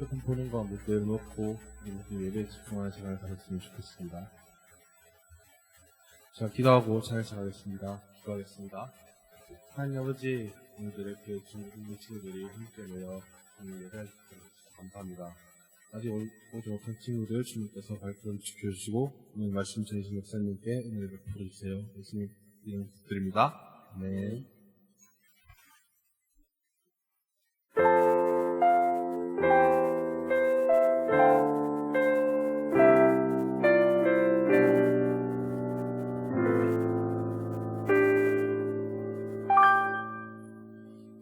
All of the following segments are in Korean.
휴대폰 보는 거 한번 내려놓고 예배에 집중하는 시간을 가졌으면 좋겠습니다. 자, 기도하고 잘 시작하겠습니다. 기도하겠습니다. 하나님 아버지, 오늘도 이렇게 우리 친구들이 함께 모여 예배해 주셔서 감사합니다. 아직 오지 못한 친구들 주님께서 발걸음 지켜주시고 오늘 말씀 전해주신 목사님께 은혜를 베풀어 주세요. 예수님 이름 드립니다. 네.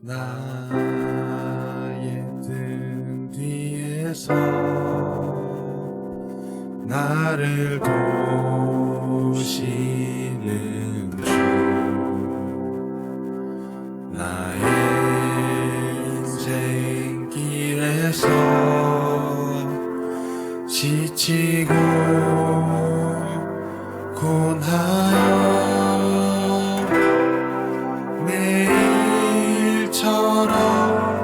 나의 등 뒤에서 나를 도우시는 주, 나의 인생 길에서 지치고 고나여 매일처럼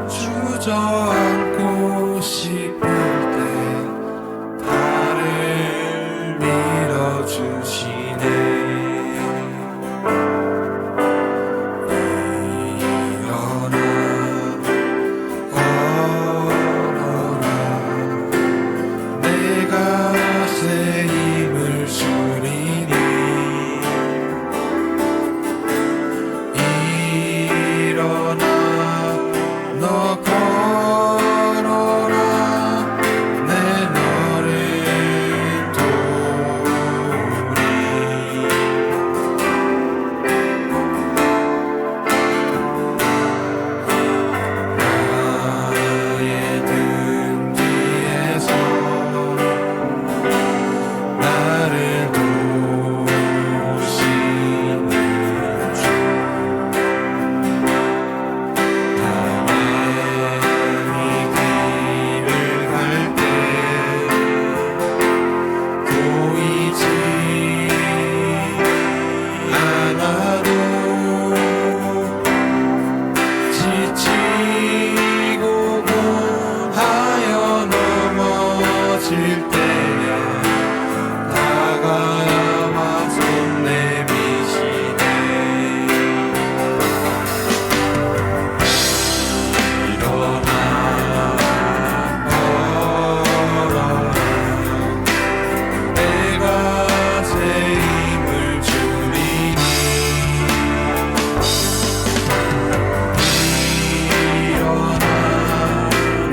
주저앉고 싶을 때 나를 밀어주시네. 일어나 걸어라, 내가 새 힘을 주리니. 일어나 너 걸어라, 내 너를 도우리. 나의 등 뒤에서 나를 도우시는 주, 나의 길을 갈 때 보이지 않아도 지치고 고하여 넘어질 때야 다가와 손 내미시네. 일어나 걸어라, 내가 새 힘을 주리니. 일어나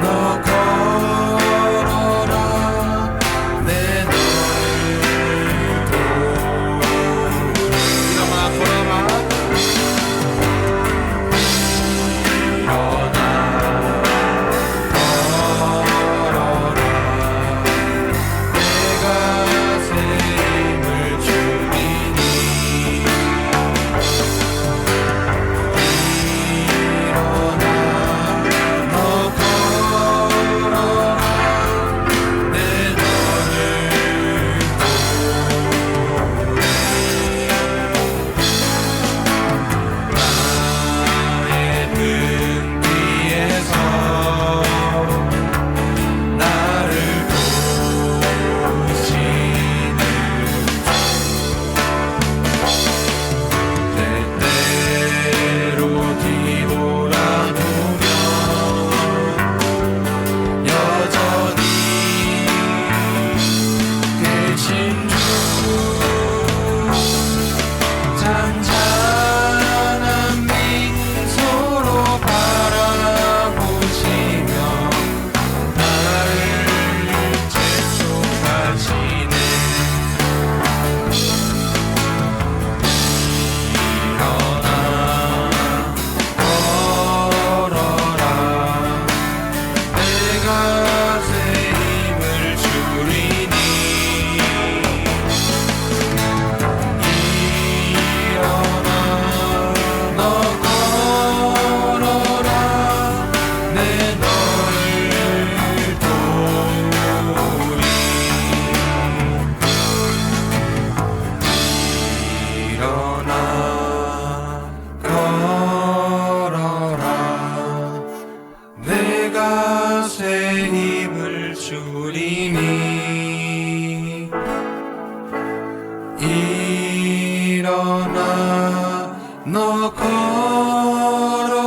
너 걸어라, 내 너를 도우리. 일어나 걸어라, 일어나 걸어라, 내가 새 힘을 주리니. 일어나 너 걸어라, 내 너를 도우리. 나의 등 뒤에서 나를 도우시는 주, 때때로 뒤돌아보면 여전히 계신 주, 잔잔한 미소로 바라보시며 나를 재촉하시네. 일어나 걸어라, 내가 새 힘을 주리니. 일어나 너 걸어라, 내 너를 도우리. 일어나 걸어라, 내가 새 주리니 일어나 너 걸어라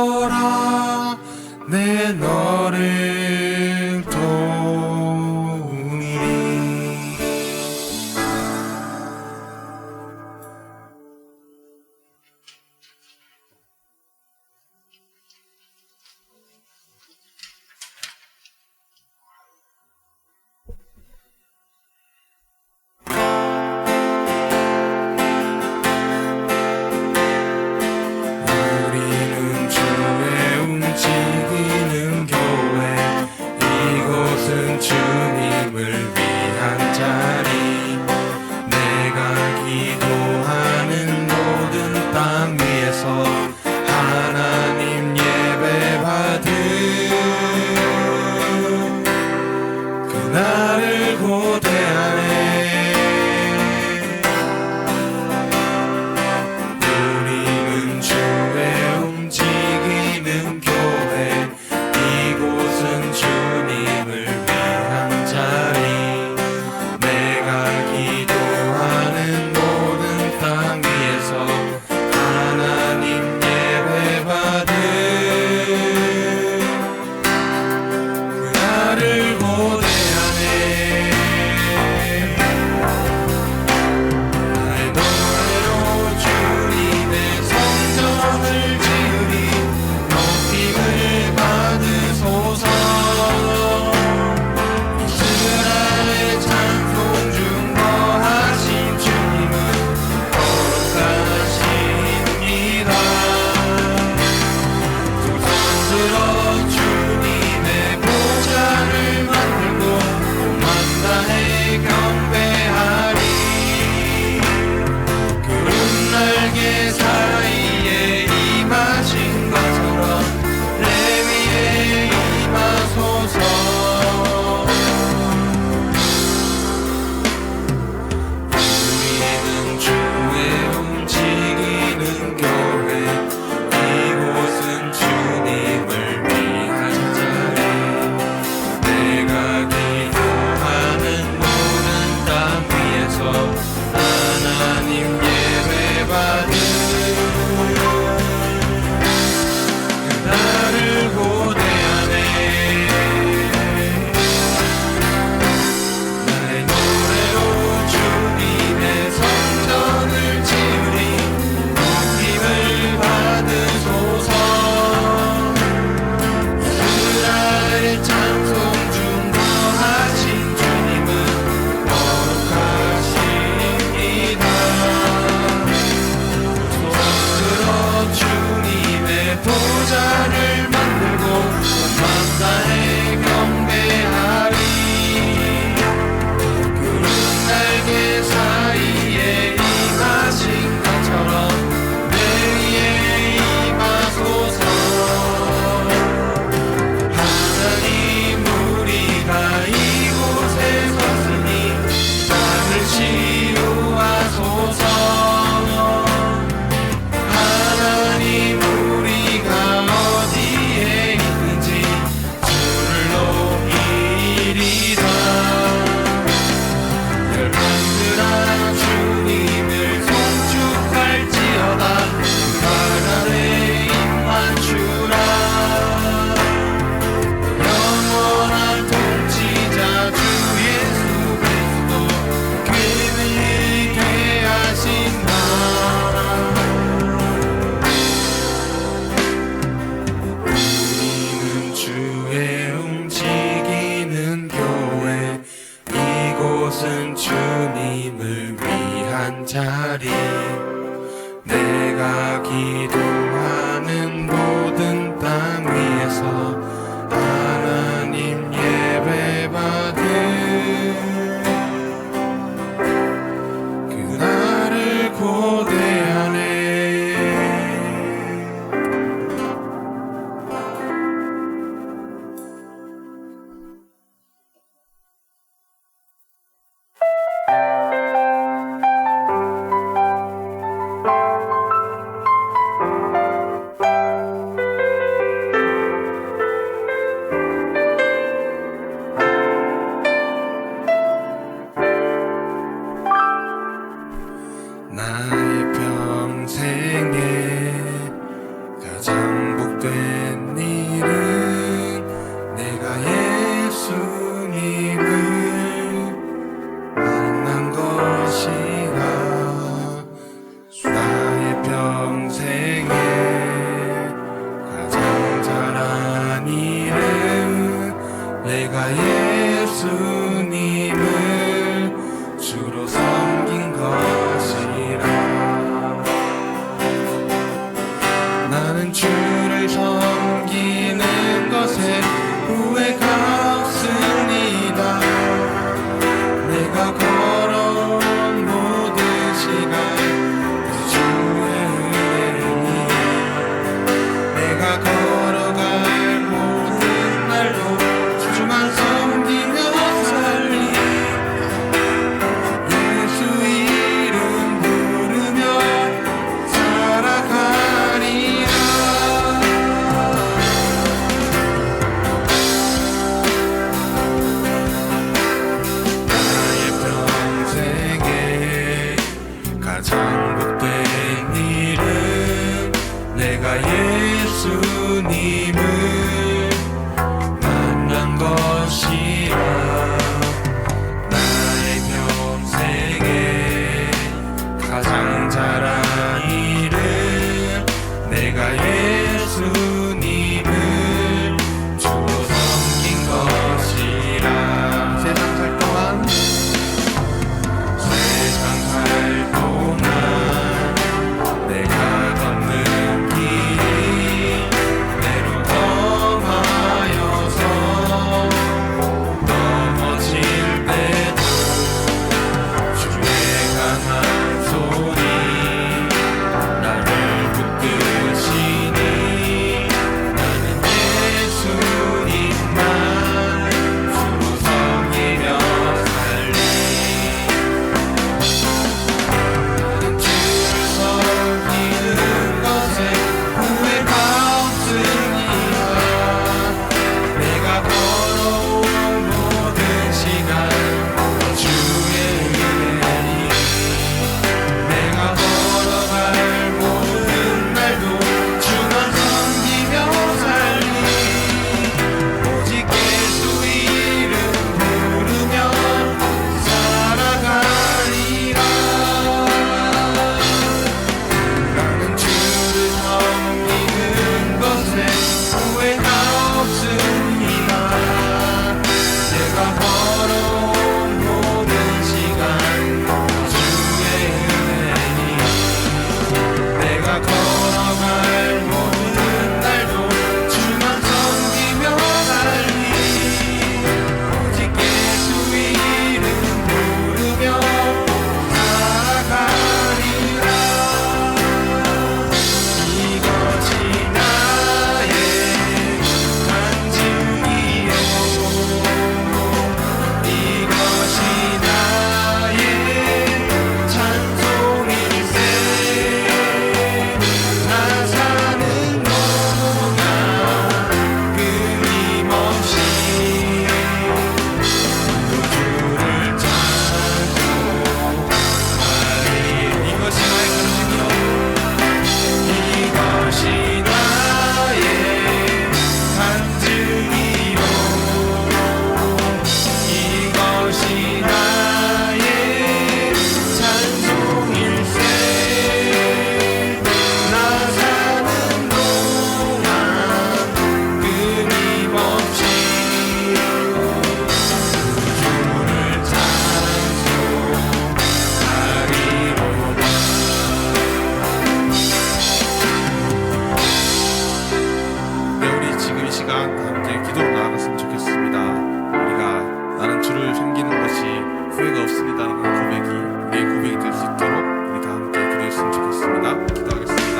내 너를 도우니 우리는 주의 움직이는 교회 이곳은 주님을 위한 자리 내가 기도하는 모든 땅 위에서 하나님 예배받은 그날을 고대하네 우리는 주의 움직이는 교회 이곳은 주님을 위한 자리 내가 기도하는 모든 땅 위에서 하나님 예배받은 그날을 고대하네 나의 노래로 주님의 성전을 지으리 높임을 받으소서 이스라엘 찬송 중 거하신 주님은 거룩하십니다 두 손 들어 주님의 보좌를 만들고 온 다해 경배하리 구름 날개 사이에 임하신 것처럼 레위에 임하소서 우리는 주의 움직이는 교회 이곳은 주님을 위한 자리 내가 기도하는 모든 땅 위에서 하나님 예배받은 그날을 고대하네 나의 노래로 주님의 성전을 지으리 높임을 받으소서 이스라엘 찬송 중 거하신 주님은 거룩하십니다 손 들어 주님의 보좌를 만들고 온 다해 경배하리 구름 날개 사이에 임하신 것처럼 내 위에 임하소서 하나님 우리가 이곳에 섰으니 나를 치유하소서 하나님 우리가 어디에 있는지 주를 높이리라 열방들아 주님을 송축할지어다 발 아래 입만 주라 영원한 통치자 주 예수 그리스도 그에게 하신다 우리는 주의 움직이는 교회 이곳은 주님을 위한 자리 내가 기도하는 모든 땅 위에서 하나님 예배받은 그날을 고대하네 예수님을 만난 것이라 나의 평생에 가장 잘한 일은 내가 예수님을 주로 섬긴 것이라. 나는 주를 섬기는 것에 후회가 없습니다. 내가 걸어온 모든 시간 그 주의 은혜니 내가 걸어갈 모든 날도 주만 섬기며 살리 예수 이름 부르며 살아가리라. 나의 평생에 가장 복된 일은 내가 예수님을 만난 것이라. 나의 평생에 가장 잘한 일은 내가 예수님을 주로 섬긴 것이라. 세상 살 동안 내가 걷는 길이 때로 험하여서 넘어질 때도 주의 강한 손이 나를 붙드시니 나는 예수님만 주로 섬기며 살리. 나는 주를 섬기는 것에 후회가 없으니라. 내가 걸어온 모든 시간 주의 은혜니 내가 걸어갈 모든 날도 주만 섬기며 살리 오직 예수 이름 부르며 살아가리라. 나는 주를 섬기는 것에 후회가 없습니다. 내가 걸어온 모든 시간 주의 은혜니 내가 걸어갈 모든 날도 주만 섬기며 살리 오직 예수 이름 부르며 살아가리라. 이것이 나의 간증이요 이것이 나의 찬송일세. 나 사는 동안 끊임없이 주를 찬송하리. 이것이 나의 간증이요 이것이 나의 간증이요 이것이 나의 찬송일세. 나 사는 동안 끊임없이 주를 찬송하리로다. 네, 우리 지금 이 시간 함께 기도로 나아갔으면 좋겠습니다. 우리가 나는 주를 섬기는 것이 후회가 없습니다라는 고백이 우리의 고백이 될 수 있도록 우리 다 함께 기도했으면 좋겠습니다. 기도하겠습니다.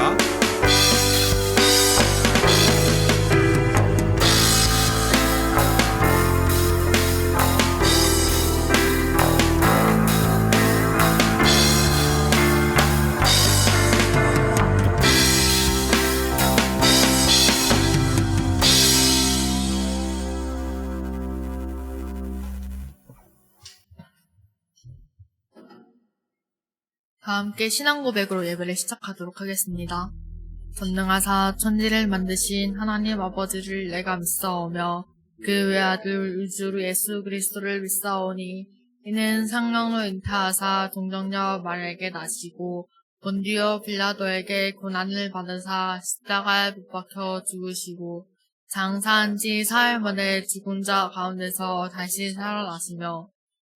다 함께 신앙 고백으로 예배를 시작하도록 하겠습니다. 전능하사 천지를 만드신 하나님 아버지를 내가 믿사오며 그 외아들 우리 주 예수 그리스도를 믿사오니 이는 성령으로 잉태하사 동정녀 마리아에게 나시고 본디오 빌라도에게 고난을 받으사 십자가에 못 박혀 죽으시고 장사한 지 사흘 만에 죽은 자 가운데서 다시 살아나시며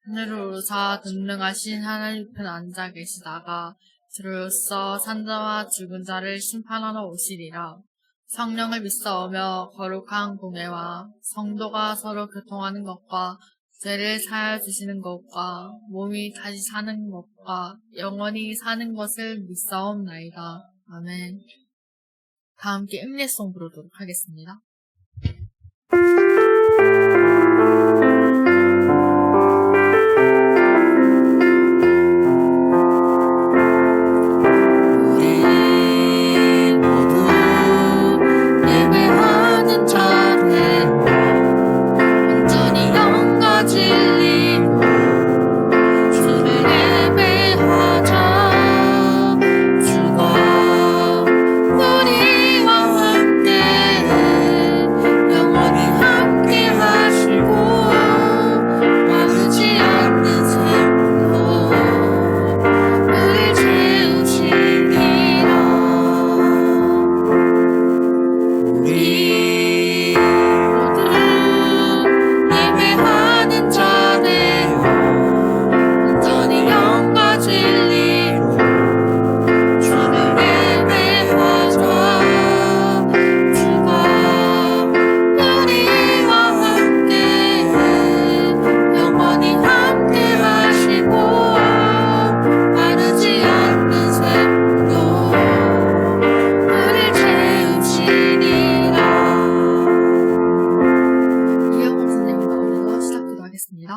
하늘을 오르사 전능하신 하나님 편 앉아 계시다가 주로서 산자와 죽은 자를 심판하러 오시리라. 성령을 믿사오며 거룩한 공예와 성도가 서로 교통하는 것과 죄를 사하여 주시는 것과 몸이 다시 사는 것과 영원히 사는 것을 믿사옵나이다. 아멘. 다 함께 임례송 부르도록 하겠습니다. 우리 모두 예배하는 자들 온전히 영과 진리로 주를 예배하자. 주가 우리와 함께 영원히 함께 하시고 마르지 않는 샘으로 우릴 채우시리라. 우리 모두 예배하는 자들여 온전히 영과 진리로 주를 예배하자. 주가 우리와 함께 영원히 함께 하시고 마르지 않는 샘으로 우릴 채우시리라. 이영호 선생님 가운데서 시작기도 하겠습니다.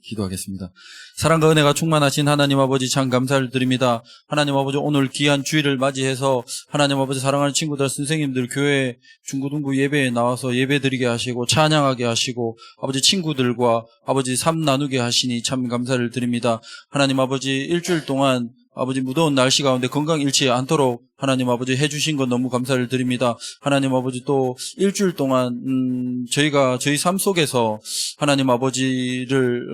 기도하겠습니다. 사랑과 은혜가 충만하신 하나님 아버지 참 감사를 드립니다. 하나님 아버지 오늘 귀한 주일을 맞이해서 하나님 아버지 사랑하는 친구들, 선생님들 교회 중고등부 예배에 나와서 예배드리게 하시고 찬양하게 하시고 아버지 친구들과 아버지 삶 나누게 하시니 참 감사를 드립니다. 하나님 아버지 일주일 동안 아버지 무더운 날씨 가운데 건강 잃지 않도록 하나님 아버지 해주신 것 너무 감사를 드립니다. 하나님 아버지 또 일주일 동안 저희가 저희 삶 속에서 하나님 아버지를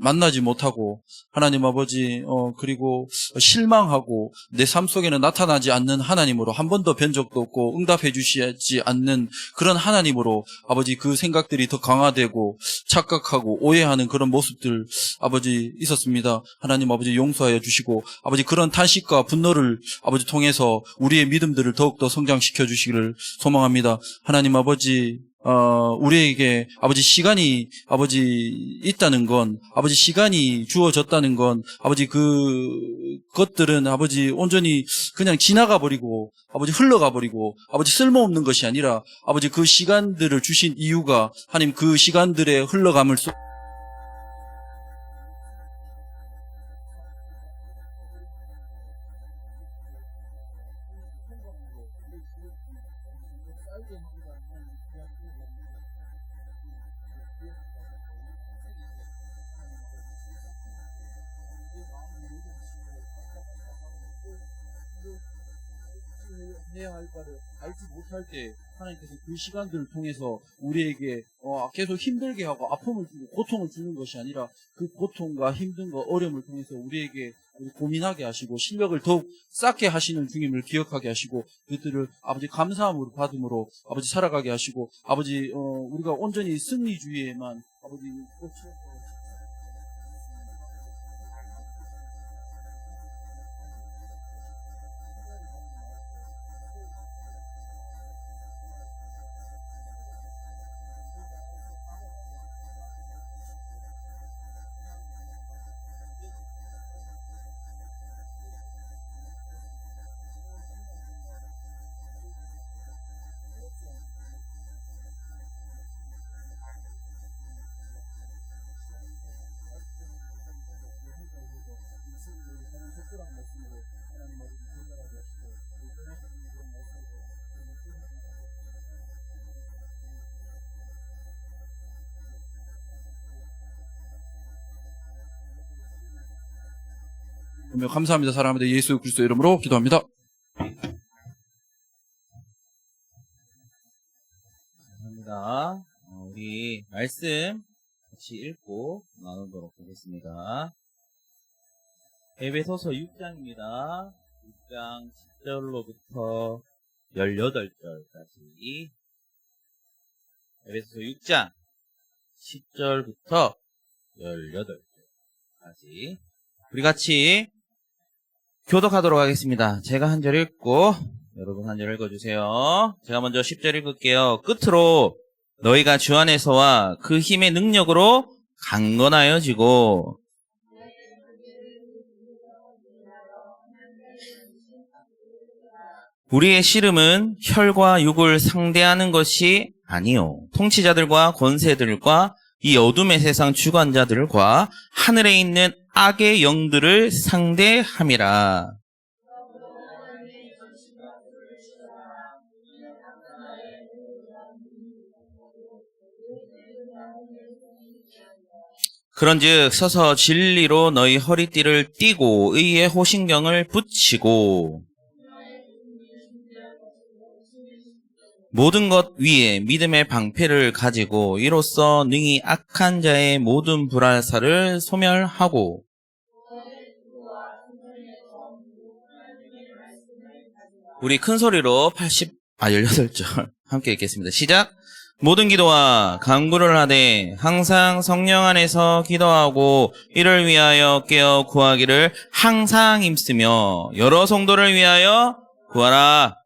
만나지 못하고 하나님 아버지 그리고 실망하고 내 삶 속에는 나타나지 않는 하나님으로 한 번도 뵌 적도 없고 응답해 주시지 않는 그런 하나님으로 아버지 그 생각들이 더 강화되고 착각하고 오해하는 그런 모습들 아버지 있었습니다. 하나님 아버지 용서하여 주시고 아버지 그런 탄식과 분노를 아버지 통해서 우리의 믿음들을 더욱더 성장시켜 주시기를 소망합니다. 하나님 아버지 우리에게 아버지 시간이 아버지 있다는 건 아버지 시간이 주어졌다는 건 아버지 그것들은 아버지 온전히 그냥 지나가 버리고 아버지 흘러가 버리고 아버지 쓸모없는 것이 아니라 아버지 그 시간들을 주신 이유가 하나님 그 시간들의 흘러감을 해야 할 바를 알지 못할 때 하나님께서 그 시간들을 통해서 우리에게 계속 힘들게 하고 아픔을 주고 고통을 주는 것이 아니라 그 고통과 힘든 거 어려움을 통해서 우리에게 고민하게 하시고 실력을 더욱 쌓게 하시는 중임을 기억하게 하시고 그들을 아버지 감사함으로 받음으로 아버지 살아가게 하시고 아버지 우리가 온전히 승리주의에만 아버지 감사합니다. 사랑합니다. 예수 그리스도 이름으로 기도합니다. 알겠습니다. 우리 말씀 같이 읽고 나누도록 하겠습니다. 에베소서 6장입니다. 6장 10절로부터 18절까지. 에베소서 6장 10절부터 18절까지. 우리 같이 교독하도록 하겠습니다. 제가 한 절 읽고 여러분 한 절 읽어주세요. 제가 먼저 10절 읽을게요. 끝으로 너희가 주 안에서와 그 힘의 능력으로 강건하여지고 우리의 씨름은 혈과 육을 상대하는 것이 아니요 통치자들과 권세들과 이 어둠의 세상 주관자들과 하늘에 있는 악의 영들을 상대함이라. 그런즉 서서 진리로 너희 허리띠를 띠고 의의 호신경을 붙이고 모든 것 위에 믿음의 방패를 가지고 이로써 능히 악한 자의 모든 불알사를 소멸하고 우리 큰 소리로 18절 함께 읽겠습니다. 시작! 모든 기도와 간구를 하되 항상 성령 안에서 기도하고 이를 위하여 깨어 구하기를 항상 힘쓰며 여러 성도를 위하여 구하라.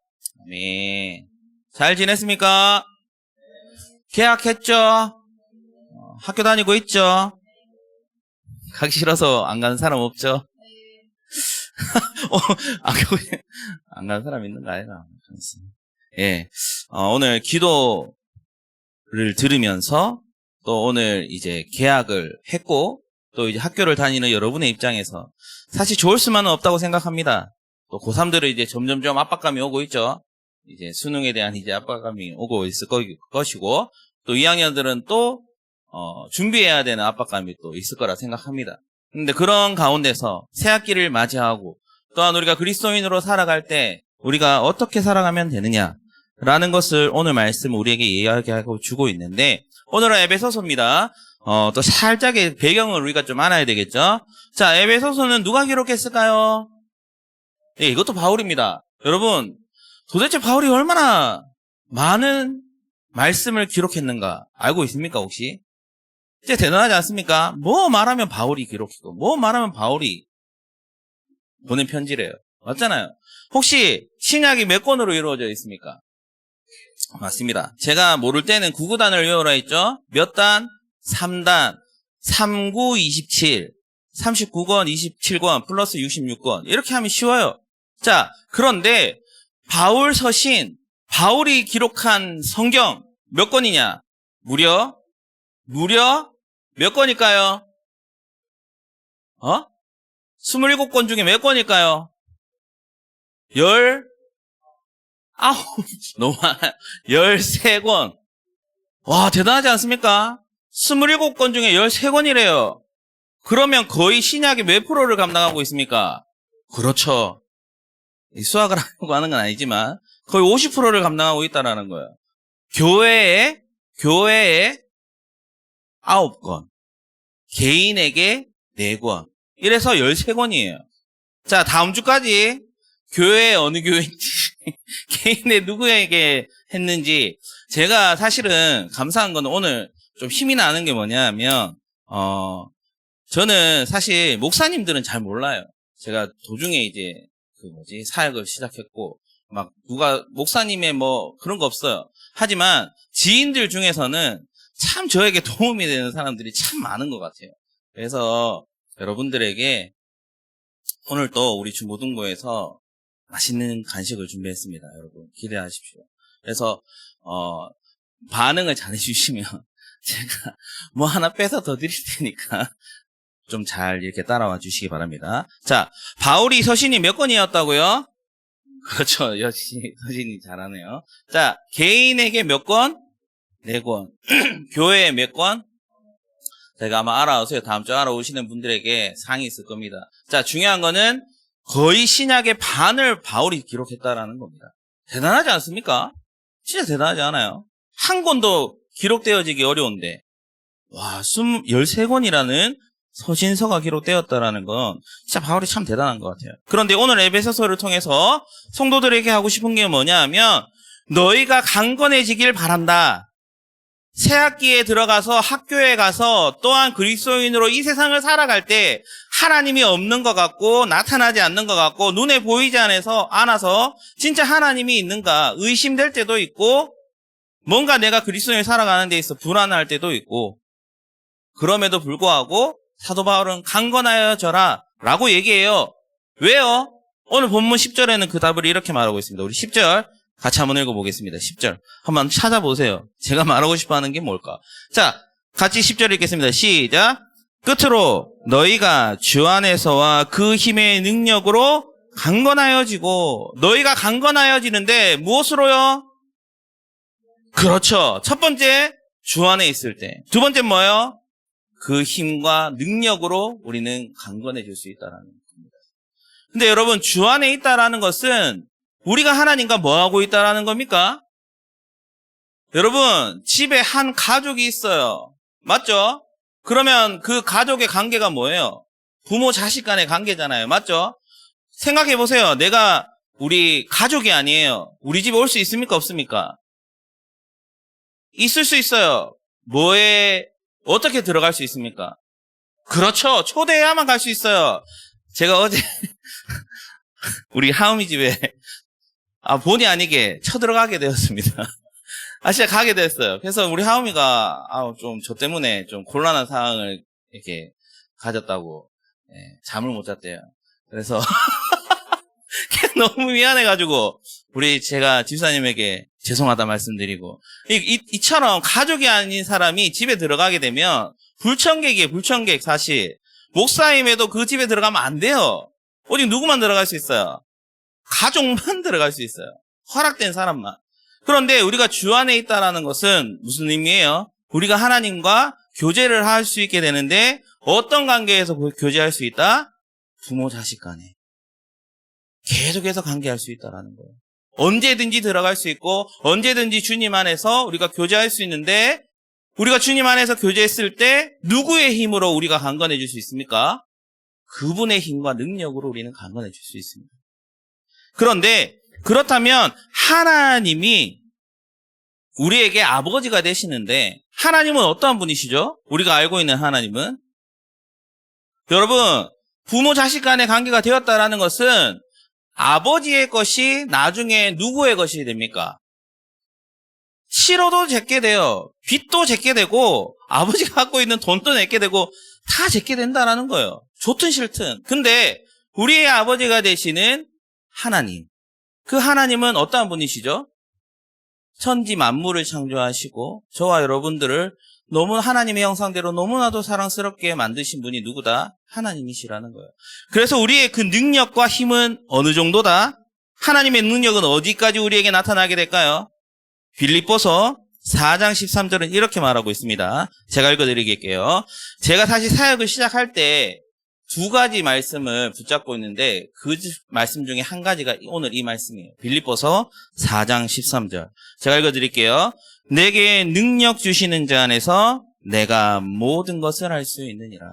아멘. 잘 지냈습니까? 계약했죠? 학교 다니고 있죠? 가기 싫어서 안 가는 사람 없죠? 학교에 안 가는 사람 있는가 아니라? 예. 오늘 기도를 들으면서 또 오늘 이제 계약을 했고 또 이제 학교를 다니는 여러분의 입장에서 사실 좋을 수만은 없다고 생각합니다. 또 고3들은 이제 점점점 압박감이 오고 있죠. 이제 수능에 대한 이제 압박감이 오고 있을 것이고 또 2학년들은 또 준비해야 되는 압박감이 또 있을 거라 생각합니다. 근데 그런 가운데서 새 학기를 맞이하고 또한 우리가 그리스도인으로 살아갈 때 우리가 어떻게 살아가면 되느냐라는 것을 오늘 말씀 우리에게 이야기하고 주고 있는데 오늘은 에베소서입니다. 또 살짝의 배경을 우리가 좀 알아야 되겠죠. 자, 에베소서는 누가 기록했을까요? 네, 이것도 바울입니다. 여러분 도대체 바울이 얼마나 많은 말씀을 기록했는가 알고 있습니까 혹시? 진짜 대단하지 않습니까? 뭐 말하면 바울이 기록했고 뭐 말하면 바울이 보낸 편지래요. 맞잖아요. 혹시 신약이 몇 권으로 이루어져 있습니까? 맞습니다. 제가 모를 때는 구구단을 외우라 했죠. 몇 단? 3단 39, 27 39권, 27권 플러스 66권 이렇게 하면 쉬워요. 자, 그런데 바울 서신, 바울이 기록한 성경 몇 권이냐? 무려 몇 권일까요? 27권 중에 몇 권일까요? 13권. 와, 대단하지 않습니까? 27권 중에 13권이래요. 그러면 거의 신약의 몇 프로를 감당하고 있습니까? 그렇죠. 수학을 하려고 하는 건 아니지만 거의 50%를 감당하고 있다는 거예요. 교회에 9권, 개인에게 4권, 이래서 13권이에요. 자, 다음 주까지 교회 어느 교회인지, 개인에 누구에게 했는지, 제가 사실은 감사한 건 오늘 좀 힘이 나는 게 뭐냐면, 저는 사실 목사님들은 잘 몰라요. 제가 도중에 이제, 사역을 시작했고, 막 누가, 목사님의 뭐 그런 거 없어요. 하지만 지인들 중에서는 참 저에게 도움이 되는 사람들이 참 많은 것 같아요. 그래서 여러분들에게 오늘 또 우리 중고등부에서 맛있는 간식을 준비했습니다. 여러분 기대하십시오. 그래서 반응을 잘해주시면 제가 뭐 하나 빼서 더 드릴 테니까 좀 잘 이렇게 따라와 주시기 바랍니다. 자, 바울이 서신이 몇 권이었다고요? 그렇죠. 역시 서신이 잘하네요. 자, 개인에게 몇 권? 4권. 교회에 몇 권? 제가 아마 알아오세요. 다음 주 알아오시는 분들에게 상이 있을 겁니다. 자, 중요한 거는 거의 신약의 반을 바울이 기록했다라는 겁니다. 대단하지 않습니까? 진짜 대단하지 않아요? 한 권도 기록되어지기 어려운데, 와, 13권이라는 서신서가 기록되었다라는 건 진짜 바울이 참 대단한 것 같아요. 그런데 오늘 에베소서를 통해서 성도들에게 하고 싶은 게 뭐냐 하면, 너희가 강건해지길 바란다. 새 학기에 들어가서 학교에 가서 또한 그리스도인으로 이 세상을 살아갈 때 하나님이 없는 것 같고 나타나지 않는 것 같고 눈에 보이지 않아서 진짜 하나님이 있는가 의심될 때도 있고 뭔가 내가 그리스도인을 살아가는 데 있어 불안할 때도 있고, 그럼에도 불구하고 사도 바울은 강건하여져라 라고 얘기해요. 왜요? 오늘 본문 10절에는 그 답을 이렇게 말하고 있습니다. 우리 10절 같이 한번 읽어보겠습니다. 10절 한번 찾아보세요. 제가 말하고 싶어하는 게 뭘까? 자, 같이 10절 읽겠습니다. 시작. 끝으로 너희가 주 안에서와 그 힘의 능력으로 강건하여지고, 너희가 강건하여지는데 무엇으로요? 그렇죠. 첫 번째, 주 안에 있을 때. 두 번째 뭐예요? 그 힘과 능력으로 우리는 강건해질 수 있다는 겁니다. 근데 여러분, 주 안에 있다라는 것은 우리가 하나님과 뭐하고 있다라는 겁니까? 여러분, 집에 한 가족이 있어요. 맞죠? 그러면 그 가족의 관계가 뭐예요? 부모 자식 간의 관계잖아요. 맞죠? 생각해 보세요. 내가 우리 가족이 아니에요. 우리 집에 올 수 있습니까? 없습니까? 있을 수 있어요. 어떻게 들어갈 수 있습니까? 그렇죠. 초대해야만 갈 수 있어요. 제가 어제 우리 하은이 집에 본의 아니게 쳐들어가게 되었습니다. 진짜 가게 됐어요. 그래서 우리 하은이가 좀 저 때문에 좀 곤란한 상황을 이렇게 가졌다고, 잠을 못 잤대요. 그래서 너무 미안해가지고 제가 집사님에게 죄송하다 말씀드리고, 이처럼 가족이 아닌 사람이 집에 들어가게 되면 불청객이에요. 불청객. 사실 목사임에도 그 집에 들어가면 안 돼요. 오직 누구만 들어갈 수 있어요? 가족만 들어갈 수 있어요. 허락된 사람만. 그런데 우리가 주 안에 있다라는 것은 무슨 의미예요? 우리가 하나님과 교제를 할 수 있게 되는데, 어떤 관계에서 교제할 수 있다? 부모 자식 간에 계속해서 관계할 수 있다라는 거예요. 언제든지 들어갈 수 있고 언제든지 주님 안에서 우리가 교제할 수 있는데, 우리가 주님 안에서 교제했을 때 누구의 힘으로 우리가 강건해질 수 있습니까? 그분의 힘과 능력으로 우리는 강건해질 수 있습니다. 그런데 그렇다면 하나님이 우리에게 아버지가 되시는데, 하나님은 어떠한 분이시죠? 우리가 알고 있는 하나님은, 여러분, 부모 자식 간의 관계가 되었다라는 것은 아버지의 것이 나중에 누구의 것이 됩니까? 싫어도 제게 돼요. 빚도 제게 되고 아버지가 갖고 있는 돈도 내게 되고 다 제게 된다라는 거예요. 좋든 싫든. 근데 우리의 아버지가 되시는 하나님, 그 하나님은 어떠한 분이시죠? 천지 만물을 창조하시고 저와 여러분들을 너무 하나님의 형상대로 너무나도 사랑스럽게 만드신 분이 누구다? 하나님이시라는 거예요. 그래서 우리의 그 능력과 힘은 어느 정도다? 하나님의 능력은 어디까지 우리에게 나타나게 될까요? 빌립보서 4장 13절은 이렇게 말하고 있습니다. 제가 읽어드리겠게요. 제가 다시 사역을 시작할 때 두 가지 말씀을 붙잡고 있는데 그 말씀 중에 한 가지가 오늘 이 말씀이에요. 빌립보서 4장 13절. 제가 읽어드릴게요. 내게 능력 주시는 자 안에서 내가 모든 것을 할 수 있느니라.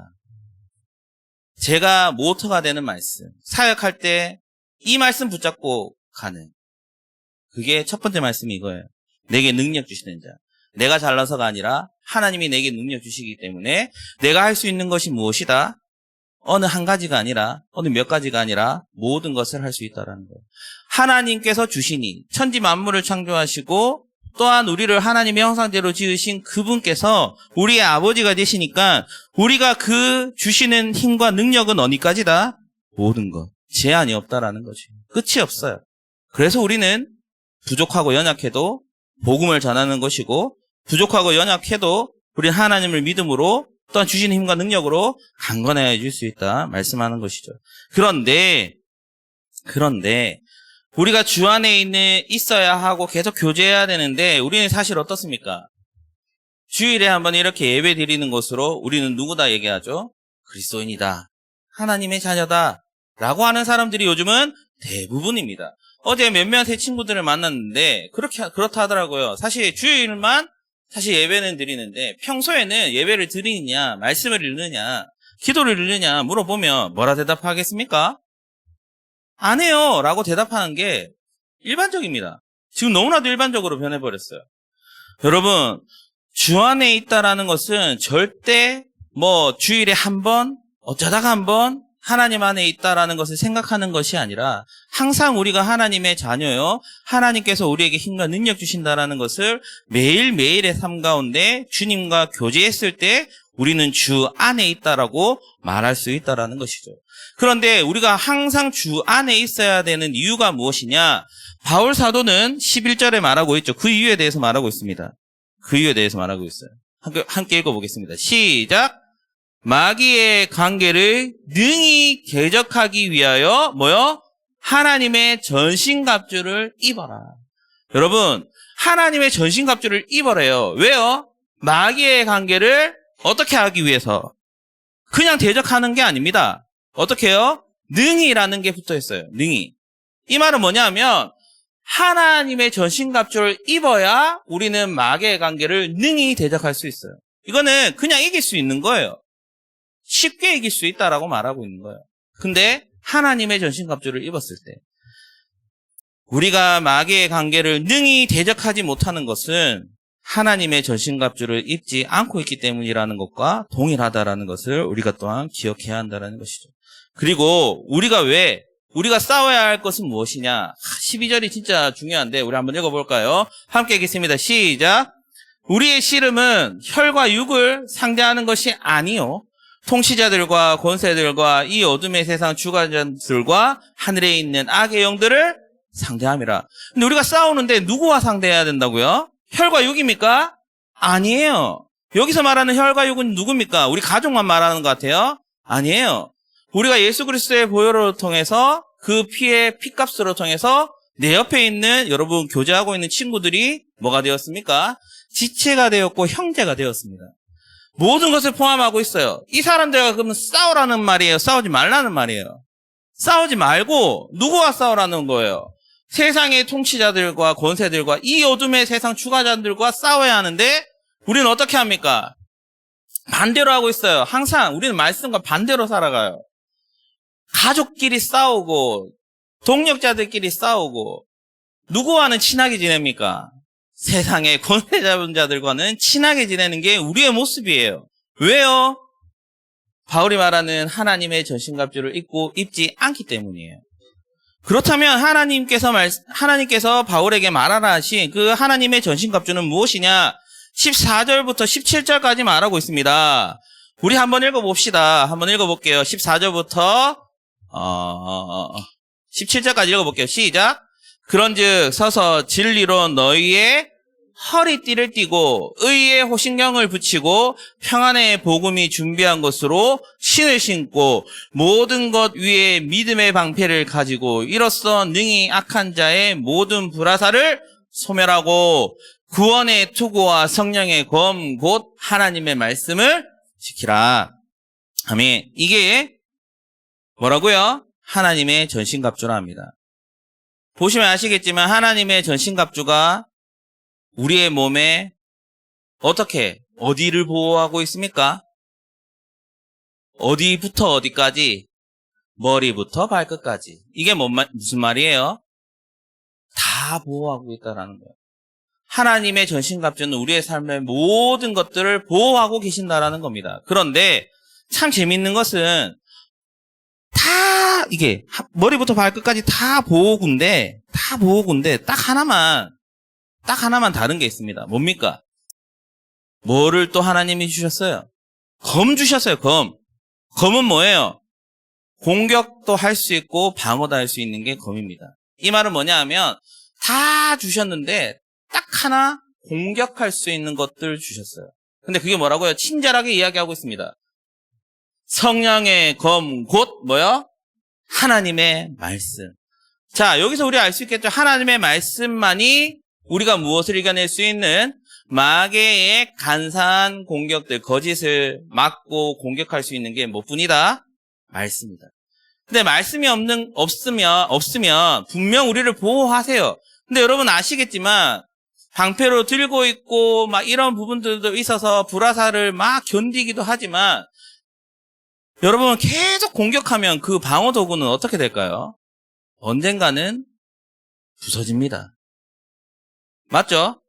제가 모터가 되는 말씀. 사역할 때 이 말씀 붙잡고 가는. 그게 첫 번째 말씀이 이거예요. 내게 능력 주시는 자. 내가 잘나서가 아니라 하나님이 내게 능력 주시기 때문에 내가 할 수 있는 것이 무엇이다? 어느 한 가지가 아니라, 어느 몇 가지가 아니라 모든 것을 할 수 있다라는 거예요. 하나님께서 주시니 천지 만물을 창조하시고 또한 우리를 하나님의 형상대로 지으신 그분께서 우리의 아버지가 되시니까 우리가 그 주시는 힘과 능력은 어디까지다? 모든 것. 제한이 없다라는 거죠. 끝이 없어요. 그래서 우리는 부족하고 연약해도 복음을 전하는 것이고, 부족하고 연약해도 우리는 하나님을 믿음으로 또한 주시는 힘과 능력으로 강건해질 수 있다 말씀하는 것이죠. 그런데 우리가 주 안에 있어야 하고 계속 교제해야 되는데, 우리는 사실 어떻습니까? 주일에 한번 이렇게 예배 드리는 것으로 우리는 누구다 얘기하죠? 그리스도인이다, 하나님의 자녀다 라고 하는 사람들이 요즘은 대부분입니다. 어제 몇몇의 친구들을 만났는데 그렇다 하더라고요. 사실 주일만 사실 예배는 드리는데 평소에는 예배를 드리느냐, 말씀을 읽느냐, 기도를 읽느냐 물어보면 뭐라 대답하겠습니까? 안 해요 라고 대답하는 게 일반적입니다. 지금 너무나도 일반적으로 변해버렸어요. 여러분, 주 안에 있다라는 것은 절대 주일에 한 번, 어쩌다가 한 번 하나님 안에 있다라는 것을 생각하는 것이 아니라 항상 우리가 하나님의 자녀요, 하나님께서 우리에게 힘과 능력 주신다라는 것을 매일매일의 삶 가운데 주님과 교제했을 때 우리는 주 안에 있다라고 말할 수 있다라는 것이죠. 그런데 우리가 항상 주 안에 있어야 되는 이유가 무엇이냐? 바울 사도는 11절에 말하고 있죠. 그 이유에 대해서 말하고 있습니다. 그 이유에 대해서 말하고 있어요. 함께 읽어보겠습니다. 시작! 마귀의 관계를 능히 대적하기 위하여 하나님의 전신갑주를 입어라. 여러분, 하나님의 전신갑주를 입어래요. 왜요? 마귀의 관계를 어떻게 하기 위해서? 그냥 대적하는 게 아닙니다. 어떻게 해요? 능히라는 게 붙어 있어요. 능히. 이 말은 뭐냐면 하나님의 전신갑주를 입어야 우리는 마귀의 관계를 능히 대적할 수 있어요. 이거는 그냥 이길 수 있는 거예요. 쉽게 이길 수 있다라고 말하고 있는 거예요. 근데 하나님의 전신갑주를 입었을 때 우리가 마귀의 관계를 능히 대적하지 못하는 것은 하나님의 전신갑주를 입지 않고 있기 때문이라는 것과 동일하다라는 것을 우리가 또한 기억해야 한다는 것이죠. 그리고 우리가 싸워야 할 것은 무엇이냐? 12절이 진짜 중요한데 우리 한번 읽어볼까요? 함께 읽겠습니다. 시작! 우리의 씨름은 혈과 육을 상대하는 것이 아니요 통치자들과 권세들과 이 어둠의 세상 주관자들과 하늘에 있는 악의 영들을 상대함이라. 근데 우리가 싸우는데 누구와 상대해야 된다고요? 혈과 육입니까? 아니에요. 여기서 말하는 혈과 육은 누굽니까? 우리 가족만 말하는 것 같아요? 아니에요. 우리가 예수 그리스도의 보혈을 통해서 그 피의 피값으로 통해서 내 옆에 있는 여러분 교제하고 있는 친구들이 뭐가 되었습니까? 지체가 되었고 형제가 되었습니다. 모든 것을 포함하고 있어요. 이 사람들과 그러면 싸우라는 말이에요? 싸우지 말라는 말이에요? 싸우지 말고 누구와 싸우라는 거예요? 세상의 통치자들과 권세들과 이 어둠의 세상 주관자들과 싸워야 하는데 우리는 어떻게 합니까? 반대로 하고 있어요. 항상 우리는 말씀과 반대로 살아가요. 가족끼리 싸우고 동력자들끼리 싸우고 누구와는 친하게 지냅니까? 세상의 권세 잡은 자들과는 친하게 지내는 게 우리의 모습이에요. 왜요? 바울이 말하는 하나님의 전신갑주를 입지 않기 때문이에요. 그렇다면 하나님께서 바울에게 말하라 하신 그 하나님의 전신갑주는 무엇이냐? 14절부터 17절까지 말하고 있습니다. 우리 한번 읽어봅시다. 한번 읽어볼게요. 14절부터 17절까지 읽어볼게요. 시작! 그런즉 서서 진리로 너희의 허리띠를 띠고 의의 호신경을 붙이고 평안의 복음이 준비한 것으로 신을 신고 모든 것 위에 믿음의 방패를 가지고 이로써 능히 악한 자의 모든 불화살을 소멸하고 구원의 투구와 성령의 검 곧 하나님의 말씀을 지키라. 아멘. 이게 뭐라고요? 하나님의 전신갑주라 합니다. 보시면 아시겠지만 하나님의 전신갑주가 우리의 몸에 어디를 보호하고 있습니까? 어디부터 어디까지? 머리부터 발끝까지. 이게 무슨 말이에요? 다 보호하고 있다라는 거예요. 하나님의 전신갑주는 우리의 삶의 모든 것들을 보호하고 계신다라는 겁니다. 그런데 참 재밌는 것은 다 이게 머리부터 발끝까지 다 보호구인데 딱 하나만 다른 게 있습니다. 뭡니까? 뭐를 또 하나님이 주셨어요? 검 주셨어요. 검은 뭐예요? 공격도 할 수 있고 방어도 할 수 있는 게 검입니다. 이 말은 뭐냐 하면 다 주셨는데 딱 하나 공격할 수 있는 것들 주셨어요. 근데 그게 뭐라고요? 친절하게 이야기하고 있습니다. 성령의 검 곧 뭐요? 하나님의 말씀. 자, 여기서 우리 알 수 있겠죠? 하나님의 말씀만이 우리가 무엇을 이겨낼 수 있는 마귀의 간사한 공격들, 거짓을 막고 공격할 수 있는 게 뭐뿐이다? 말씀이다. 근데 말씀이 없으면 분명 우리를 보호하세요. 근데 여러분 아시겠지만 방패로 들고 있고 막 이런 부분들도 있어서 불화살을 막 견디기도 하지만 여러분 계속 공격하면 그 방어 도구는 어떻게 될까요? 언젠가는 부서집니다. 맞죠?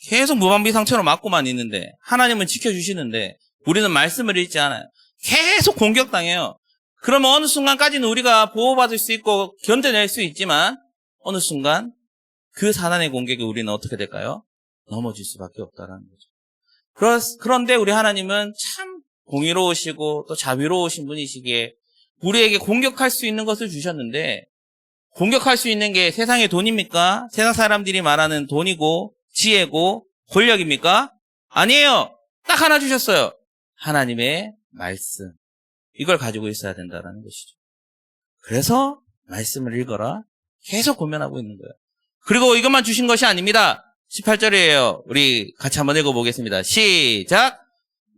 계속 무방비상처럼 맞고만 있는데 하나님은 지켜주시는데 우리는 말씀을 읽지 않아요. 계속 공격당해요. 그러면 어느 순간까지는 우리가 보호받을 수 있고 견뎌낼 수 있지만 어느 순간 그 사단의 공격에 우리는 어떻게 될까요? 넘어질 수밖에 없다라는 거죠. 그런데 우리 하나님은 참 공의로우시고 또 자비로우신 분이시기에 우리에게 공격할 수 있는 것을 주셨는데 공격할 수 있는 게 세상의 돈입니까? 세상 사람들이 말하는 돈이고 지혜고 권력입니까? 아니에요. 딱 하나 주셨어요. 하나님의 말씀. 이걸 가지고 있어야 된다는 것이죠. 그래서 말씀을 읽어라. 계속 고민하고 있는 거예요. 그리고 이것만 주신 것이 아닙니다. 18절이에요. 우리 같이 한번 읽어보겠습니다. 시작!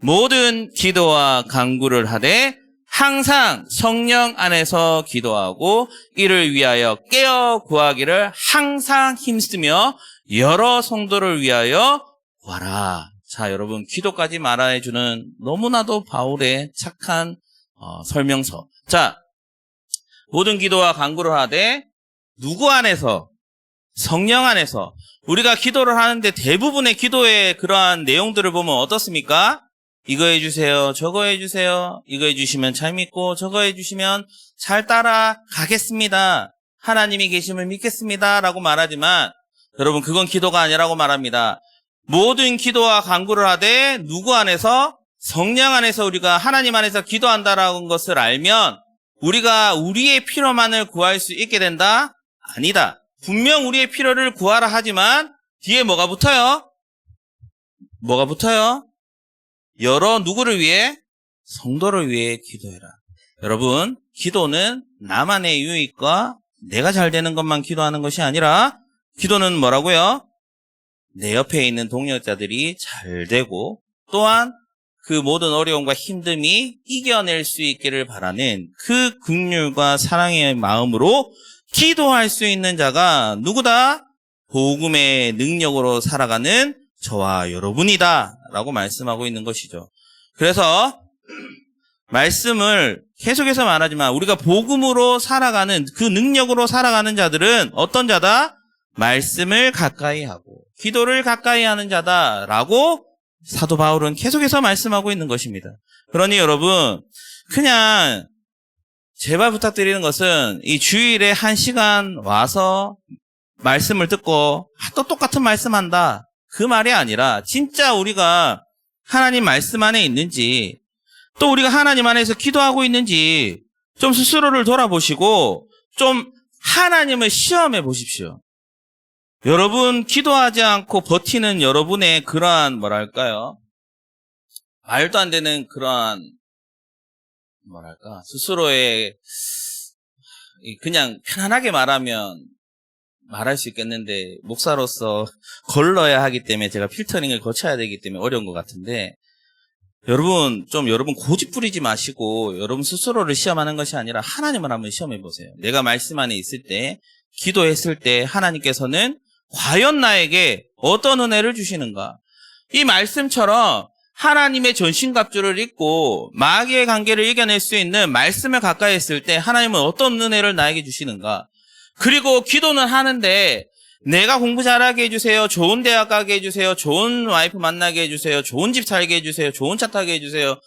모든 기도와 간구를 하되 항상 성령 안에서 기도하고 이를 위하여 깨어 구하기를 항상 힘쓰며 여러 성도를 위하여 구하라. 자, 여러분 기도까지 말해주는 너무나도 바울의 착한 설명서. 자, 모든 기도와 간구를 하되 누구 안에서? 성령 안에서. 우리가 기도를 하는데 대부분의 기도의 그러한 내용들을 보면 어떻습니까? 이거 해주세요. 저거 해주세요. 이거 해주시면 잘 믿고 저거 해주시면 잘 따라가겠습니다. 하나님이 계심을 믿겠습니다. 라고 말하지만 여러분 그건 기도가 아니라고 말합니다. 모든 기도와 간구를 하되 누구 안에서? 성령 안에서 우리가 하나님 안에서 기도한다라는 것을 알면 우리가 우리의 필요만을 구할 수 있게 된다? 아니다. 분명 우리의 필요를 구하라 하지만 뒤에 뭐가 붙어요? 뭐가 붙어요? 여러 누구를 위해? 성도를 위해 기도해라. 여러분, 기도는 나만의 유익과 내가 잘 되는 것만 기도하는 것이 아니라 기도는 뭐라고요? 내 옆에 있는 동역자들이 잘 되고 또한 그 모든 어려움과 힘듦이 이겨낼 수 있기를 바라는 그 긍휼과 사랑의 마음으로 기도할 수 있는 자가 누구다? 복음의 능력으로 살아가는 저와 여러분이다 라고 말씀하고 있는 것이죠. 그래서 말씀을 계속해서 말하지만 우리가 복음으로 살아가는 그 능력으로 살아가는 자들은 어떤 자다? 말씀을 가까이 하고 기도를 가까이 하는 자다라고 사도 바울은 계속해서 말씀하고 있는 것입니다. 그러니 여러분 그냥 제발 부탁드리는 것은 이 주일에 1시간 와서 말씀을 듣고 또 똑같은 말씀한다 그 말이 아니라 진짜 우리가 하나님 말씀 안에 있는지 또 우리가 하나님 안에서 기도하고 있는지 좀 스스로를 돌아보시고 좀 하나님을 시험해 보십시오. 여러분 기도하지 않고 버티는 여러분의 그러한 뭐랄까요? 말도 안 되는 그러한 뭐랄까 스스로의 그냥 편안하게 말할 수 있겠는데 목사로서 걸러야 하기 때문에 제가 필터링을 거쳐야 되기 때문에 어려운 것 같은데 여러분 고집 부리지 마시고 여러분 스스로를 시험하는 것이 아니라 하나님을 한번 시험해 보세요. 내가 말씀 안에 있을 때 기도했을 때 하나님께서는 과연 나에게 어떤 은혜를 주시는가? 이 말씀처럼 하나님의 전신갑주를 입고 마귀의 관계를 이겨낼 수 있는 말씀을 가까이 했을 때 하나님은 어떤 은혜를 나에게 주시는가? 그리고 기도는 하는데 내가 공부 잘하게 해주세요. 좋은 대학 가게 해주세요. 좋은 와이프 만나게 해주세요. 좋은 집 살게 해주세요. 좋은 차 타게 해주세요.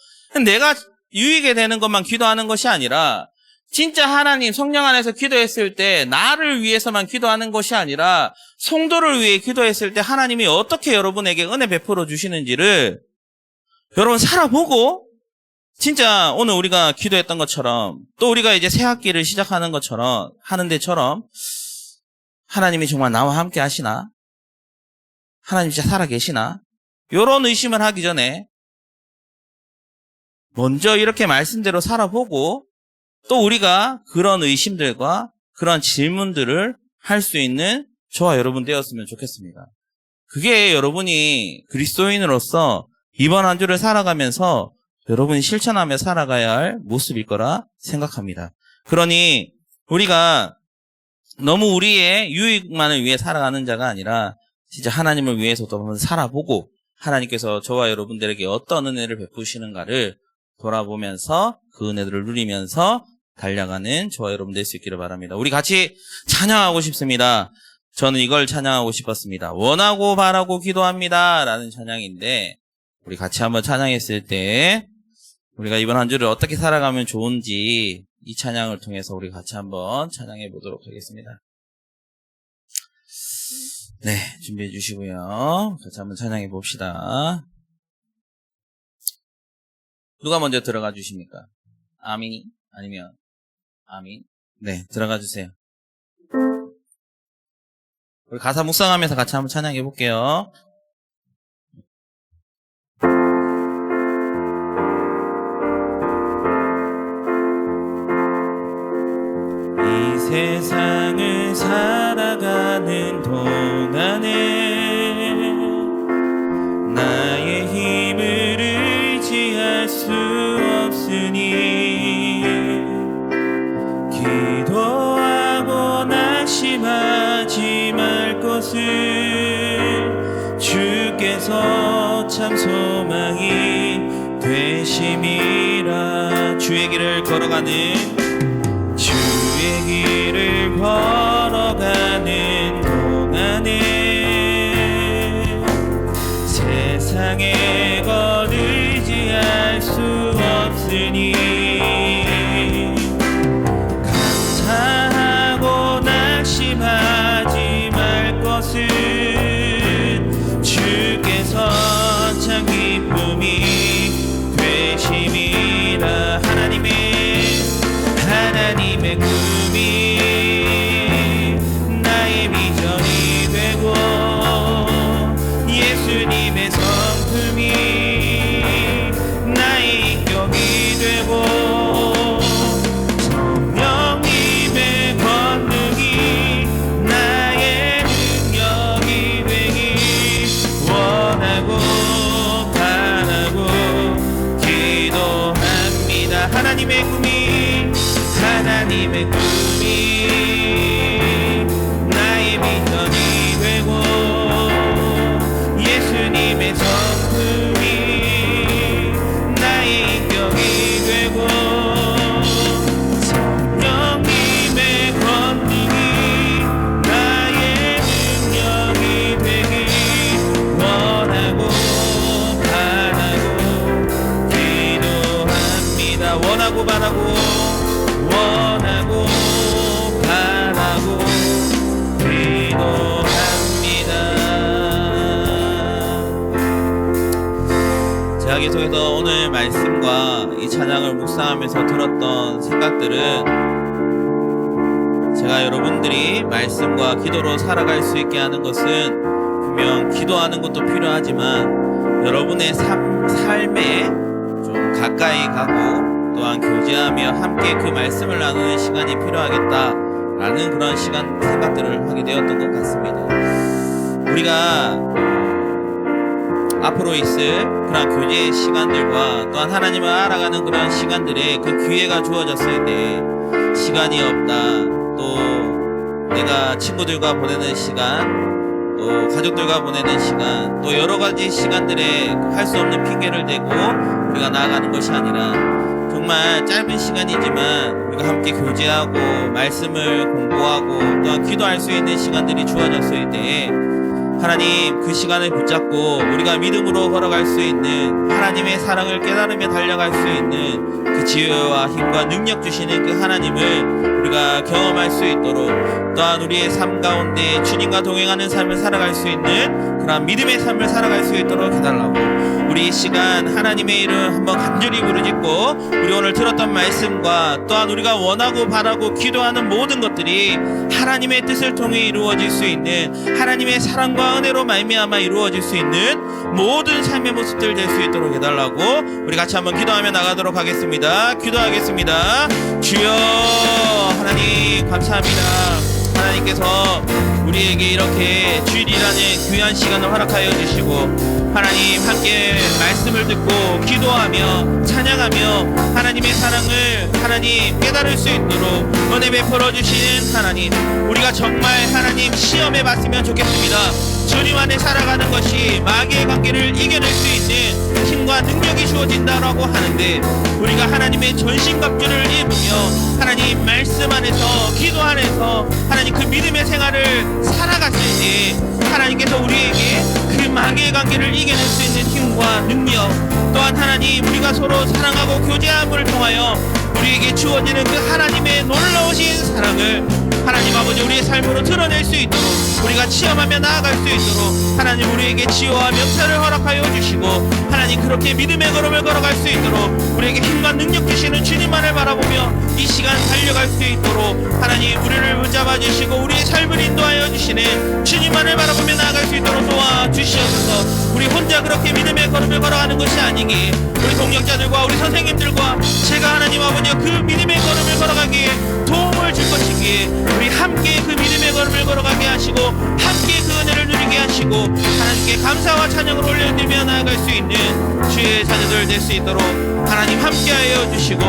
내가 유익이 되는 것만 기도하는 것이 아니라 진짜 하나님 성령 안에서 기도했을 때 나를 위해서만 기도하는 것이 아니라 성도를 위해 기도했을 때 하나님이 어떻게 여러분에게 은혜 베풀어 주시는지를 여러분 살아보고 진짜 오늘 우리가 기도했던 것처럼 또 우리가 이제 새 학기를 시작하는 것처럼 하는 데처럼 하나님이 정말 나와 함께 하시나? 하나님 진짜 살아계시나? 이런 의심을 하기 전에 먼저 이렇게 말씀대로 살아보고 또 우리가 그런 의심들과 그런 질문들을 할 수 있는 저와 여러분 되었으면 좋겠습니다. 그게 여러분이 그리스도인으로서 이번 한 주를 살아가면서 여러분이 실천하며 살아가야 할 모습일 거라 생각합니다. 그러니 우리가 너무 우리의 유익만을 위해 살아가는 자가 아니라 진짜 하나님을 위해서도 한번 살아보고 하나님께서 저와 여러분들에게 어떤 은혜를 베푸시는가를 돌아보면서 그 은혜들을 누리면서 달려가는 저와 여러분 될 수 있기를 바랍니다. 우리 같이 찬양하고 싶습니다. 저는 이걸 찬양하고 싶었습니다. 원하고 바라고 기도합니다 라는 찬양인데 우리 같이 한번 찬양했을 때 우리가 이번 한 주를 어떻게 살아가면 좋은지 이 찬양을 통해서 우리 같이 한번 찬양해 보도록 하겠습니다. 네, 준비해 주시고요. 같이 한번 찬양해 봅시다. 누가 먼저 들어가 주십니까? 아민이? 아니면 아민? 네, 들어가 주세요. 우리 가사 묵상하면서 같이 한번 찬양해 볼게요. 이 세상을 살아가는 동안에 나의 힘을 의지할 수 없으니 기도하고 낙심하지 말 것을 주께서 참 소망이 되심이라. 주의 길을 걸어가는 주의 길을 걸어가는 동안에 세상의 것 의지할 수 없으니 감사하고 낙심하지 말 것은 주께서 참 기쁨이 되심이라. 하나님의 꿈이 나의 비전이 되고 예수님의 성품이 나의 인격이 되고 성령님의 권능이 나의 능력이 되기 원하고 바라고 기도합니다. 하나님의 꿈이 나의 비전이 되고 예수님의 성품이 나의 인격이 되고 성령님의 권능이 나의 능력이 되기 원하고 바라고 기도합니다. 원하고 바라고 바라고 기도합니다. 제가 계속해서 오늘 말씀과 이 찬양을 묵상하면서 들었던 생각들은 제가 여러분들이 말씀과 기도로 살아갈 수 있게 하는 것은 분명 기도하는 것도 필요하지만 여러분의 삶에 좀 가까이 가고 또한 교제하며 함께 그 말씀을 나누는 시간이 필요하겠다라는 그런 생각들을 하게 되었던 것 같습니다. 우리가 앞으로 있을 그런 교제의 시간들과 또한 하나님을 알아가는 그런 시간들에 그 기회가 주어졌을 때 시간이 없다, 또 내가 친구들과 보내는 시간, 또 가족들과 보내는 시간, 또 여러 가지 시간들에 할 수 없는 핑계를 대고 우리가 나아가는 것이 아니라 정말 짧은 시간이지만 우리가 함께 교제하고 말씀을 공부하고 또한 기도할 수 있는 시간들이 주어졌을 때 하나님 그 시간을 붙잡고 우리가 믿음으로 걸어갈 수 있는 하나님의 사랑을 깨달으며 달려갈 수 있는 그 지혜와 힘과 능력 주시는 그 하나님을 우리가 경험할 수 있도록 또한 우리의 삶 가운데 주님과 동행하는 삶을 살아갈 수 있는 그런 믿음의 삶을 살아갈 수 있도록 해달라고 우리 이 시간 하나님의 이름 한번 간절히 부르짖고 우리 오늘 들었던 말씀과 또한 우리가 원하고 바라고 기도하는 모든 것들이 하나님의 뜻을 통해 이루어질 수 있는 하나님의 사랑과 은혜로 말미암아 이루어질 수 있는 모든 삶의 모습들 될 수 있도록 해달라고 우리 같이 한번 기도하며 나가도록 하겠습니다. 기도하겠습니다. 주여 하나님 감사합니다. 하나님께서 우리에게 이렇게 주일이라는 귀한 시간을 허락하여 주시고 하나님 함께 말씀을 듣고 기도하며 찬양하며 하나님의 사랑을 하나님 깨달을 수 있도록 은혜 베풀어 주시는 하나님, 우리가 정말 하나님 시험에 봤으면 좋겠습니다. 주님 안에 살아가는 것이 마귀의 관계를 이겨낼 수 있는 힘과 능력이 주어진다라고 하는데, 우리가 하나님의 전신갑주를 입으며 하나님 말씀 안에서 기도 안에서 하나님 그 믿음의 생활을 살아갔을 때 하나님께서 우리에게 그 마귀의 관계를 이겨낼 수 있는 힘과 능력, 또한 하나님 우리가 서로 사랑하고 교제함을 통하여 우리에게 주어지는 그 하나님의 놀라우신 사랑을 하나님 아버지 우리의 삶으로 드러낼 수 있도록, 우리가 체험하며 나아갈 수 있도록 하나님 우리에게 지혜와 명철을 허락하여 주시고, 하나님 그렇게 믿음의 걸음을 걸어갈 수 있도록 우리에게 힘과 능력 주시는 주님만을 바라보며 이 시간 달려갈 수 있도록 하나님 우리를 붙잡아 주시고 우리의 삶을 인도하여 주시는 주님만을 바라보며 나아갈 수 있도록 도와주시옵소서. 우리 혼자 그렇게 믿음의 걸음을 걸어가는 것이 아니기에 우리 동역자들과 우리 선생님들과 제가 하나님 아버지와 그 믿음의 걸음을 걸어가기에 도움을 줄 것이기에 우리 함께 그 믿음의 걸음을 걸어가게 하시고 함께 그 은혜를 누리게 하시고 하나님께 감사와 찬양을 올려드리며 나아갈 수 있는 주의 자녀들 될 수 있도록 하나님 함께하여 주시고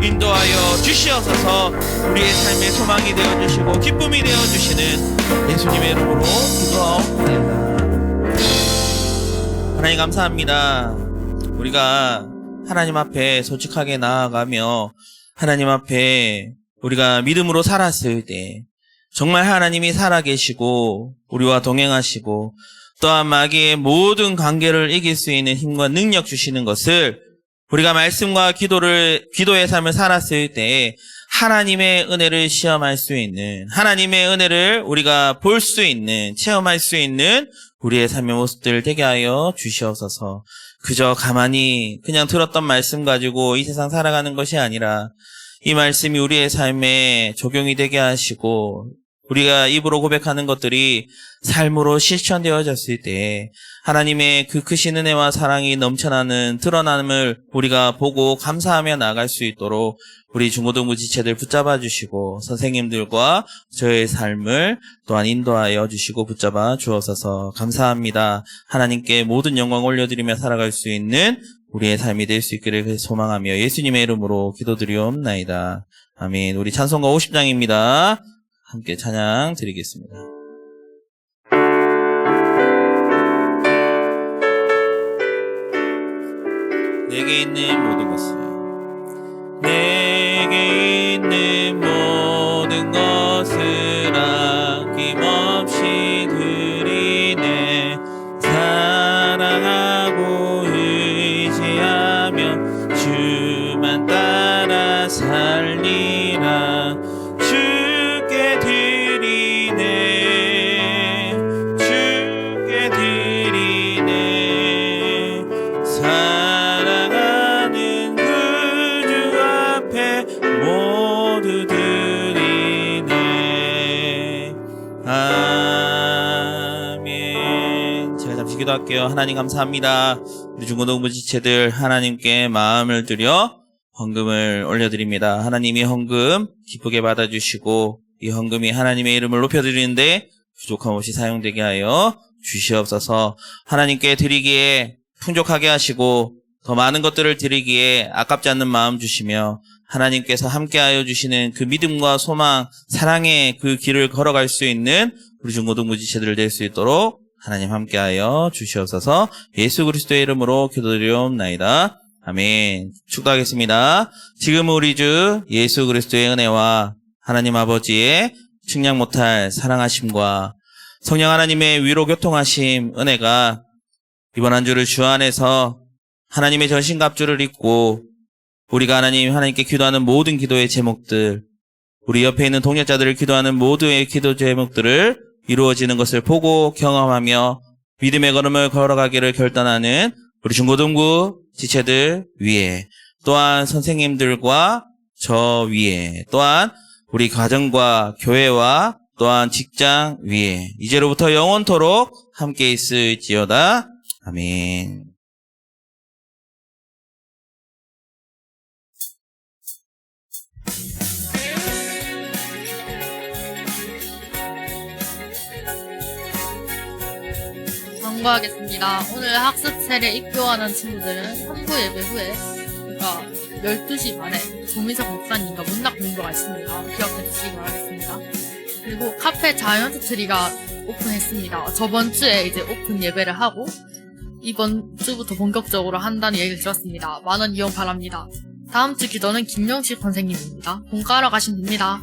인도하여 주시옵소서. 우리의 삶의 소망이 되어주시고 기쁨이 되어주시는 예수님의 이름으로 기도하옵나이다. 하나님 감사합니다. 우리가 하나님 앞에 솔직하게 나아가며 하나님 앞에 우리가 믿음으로 살았을 때 정말 하나님이 살아계시고 우리와 동행하시고 또한 마귀의 모든 관계를 이길 수 있는 힘과 능력 주시는 것을 우리가 말씀과 기도의 삶을 살았을 때 하나님의 은혜를 시험할 수 있는, 하나님의 은혜를 우리가 볼 수 있는, 체험할 수 있는 우리의 삶의 모습들 되게 하여 주시옵소서. 그저 가만히 그냥 들었던 말씀 가지고 이 세상 살아가는 것이 아니라 이 말씀이 우리의 삶에 적용이 되게 하시고 우리가 입으로 고백하는 것들이 삶으로 실천되어졌을 때 하나님의 그 크신 은혜와 사랑이 넘쳐나는 드러남을 우리가 보고 감사하며 나아갈 수 있도록 우리 중고등부 지체들 붙잡아 주시고 선생님들과 저의 삶을 또한 인도하여 주시고 붙잡아 주옵소서. 감사합니다. 하나님께 모든 영광 올려드리며 살아갈 수 있는 우리의 삶이 될 수 있기를 소망하며 예수님의 이름으로 기도드리옵나이다. 아멘. 우리 찬송가 50장입니다. 함께 찬양 드리겠습니다. 내게 있는 모든 것을, 내게 있는 모든 것을 아낌없이 드리네. 사랑하고 의지하며 주만 따라 살리라. 주께 드리네, 주께 드리네. 사랑하는 그 주 앞에 모두 드리네. 아멘. 제가 잠시 기도할게요. 하나님 감사합니다. 우리 중고등부 지체들 하나님께 마음을 들여 헌금을 올려드립니다. 하나님이 헌금 기쁘게 받아주시고 이 헌금이 하나님의 이름을 높여드리는데 부족함 없이 사용되게 하여 주시옵소서. 하나님께 드리기에 풍족하게 하시고 더 많은 것들을 드리기에 아깝지 않는 마음 주시며 하나님께서 함께하여 주시는 그 믿음과 소망, 사랑의 그 길을 걸어갈 수 있는 우리 중고등부 지체들 될 수 있도록 하나님 함께하여 주시옵소서. 예수 그리스도의 이름으로 기도드리옵나이다. 아멘. 축도하겠습니다. 지금 우리 주 예수 그리스도의 은혜와 하나님 아버지의 측량 못할 사랑하심과 성령 하나님의 위로 교통하심 은혜가 이번 한 주를 주 안에서 하나님의 전신갑주를 입고 우리가 하나님께 기도하는 모든 기도의 제목들, 우리 옆에 있는 동역자들을 기도하는 모두의 기도 제목들을 이루어지는 것을 보고 경험하며 믿음의 걸음을 걸어가기를 결단하는 우리 중고등부 지체들 위에, 또한 선생님들과 저 위에, 또한 우리 가정과 교회와 또한 직장 위에 이제로부터 영원토록 함께 있을지어다. 아멘. 통과하겠습니다. 오늘 학습셀에 입교하는 친구들은 선부 예배 후에 그러니까 12시 반에 조민석 목사님과 문학 공부가 있습니다. 기억해 주시기 바라겠습니다. 그리고 카페 자이언트 트리가 오픈했습니다. 저번 주에 이제 오픈 예배를 하고 이번 주부터 본격적으로 한다는 얘기를 들었습니다. 많은 이용 바랍니다. 다음 주 기도는 김영식 선생님입니다. 공부하러 가시면 됩니다.